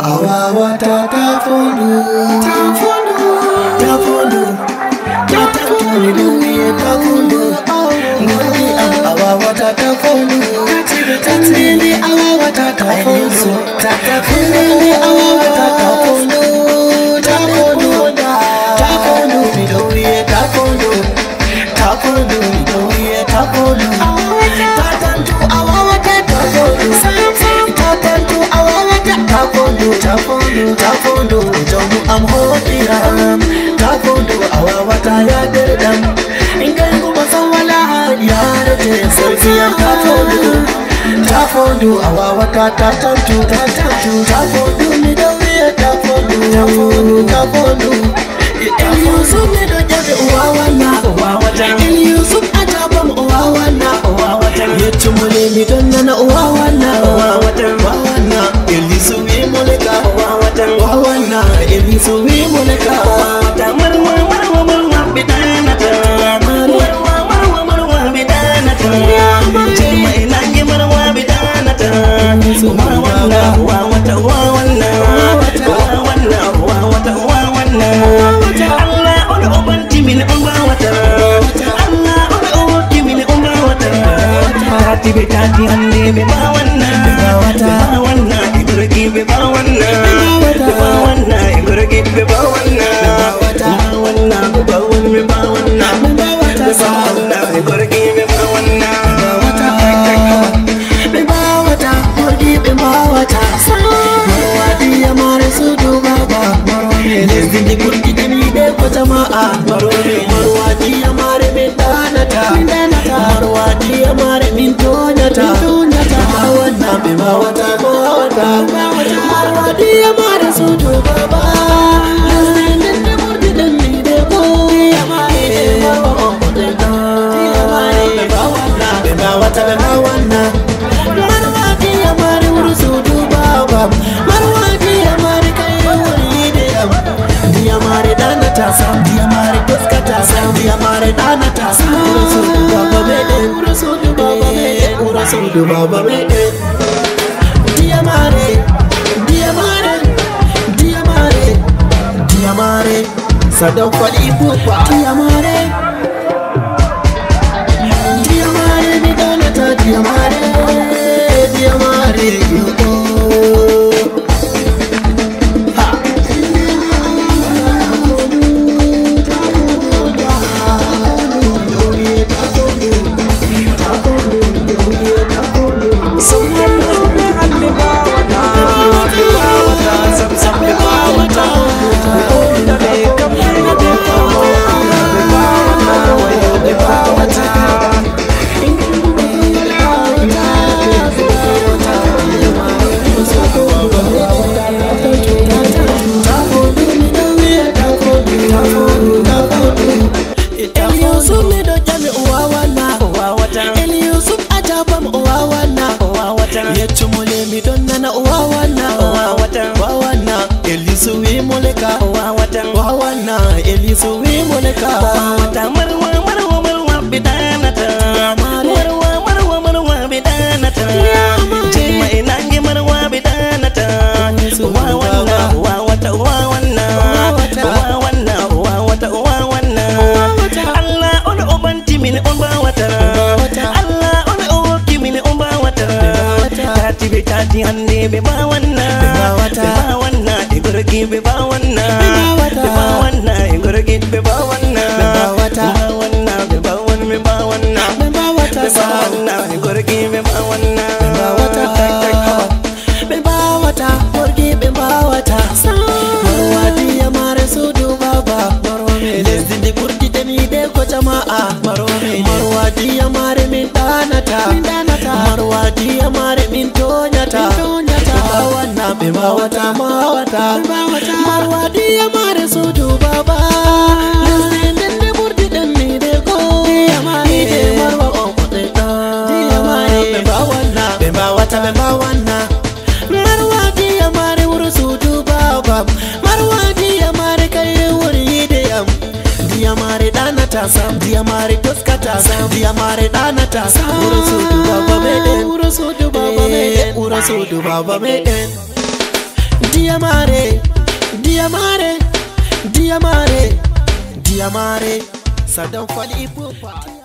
awawata tafondo tatantuni duwiye tafondo ngoni awawata tafondo tatini awawata tafondo tatini awawata tafondo tafondo duwiye tafondo duwiye tafondo tatantu awawata tafondo tatantu awawata tafondo jamu am hodiram tafondo awawata ya derdam ingai kuma sawala ya rate sarfiyam tafondo awawata tatantu tafondo mi dawiye tafondo Eliusu mi do jabe uwawana Eliusu atabam uwawana yetumule mi donna uwawana Eliusu wi moleka uwawana Eliusu wi moleka marwa bidanata marwa bidanata jema inange marwa bidanata uwawana Allah on obanti min umbawata Allah on obanti min umbawata hati betati hande be bawanna ibragi be bawanna ibragi be bawanna bawun be bawanna ibragi be bawanna be bawata horgi be bawata wadi amare sudu baba lezindi kurki demide ko jamaa marwadi amare min danata marwadi amare min tonata bawana be bawata marwadi amare sudu baba lezindi kurki demide ko amare be bawata marwadi amare sudu baba marwadi amare Diamare danata sam diamare toskata sam diamare danata sam urasodu baba mede diamare sadam fali pupa diamare mi danata diamare yetumule mi donna uwawana Eliusu wi moleka uwawana Eliusu wi moleka marwa bidanata marwa bidanata jema inange marwa bidanata uwawana Allah on obanti min umbawata Allah on oki min umbawata tati betati hande be bawanna ibragi be bawanna ibragi be bawanna be bawan me bawanna ibragi be bawanna be bawata horgi be bawata marwadi amare sudu baba lezindi kurdi demide ko jamaa marwadi amare min danata marwadi amare min tonyata be bawata marwadi amare sudu baba lezindi kurdi demide ko marwa on kote be bawata marwadi amare wuro sudu baba marwadi amare kai wuri yideyam diamare danata sam diamare toskata sam diamare danata sam urasodu baba meden Diamare, Diamare, Diamare, Diamare, Sadam Fali Ipupa.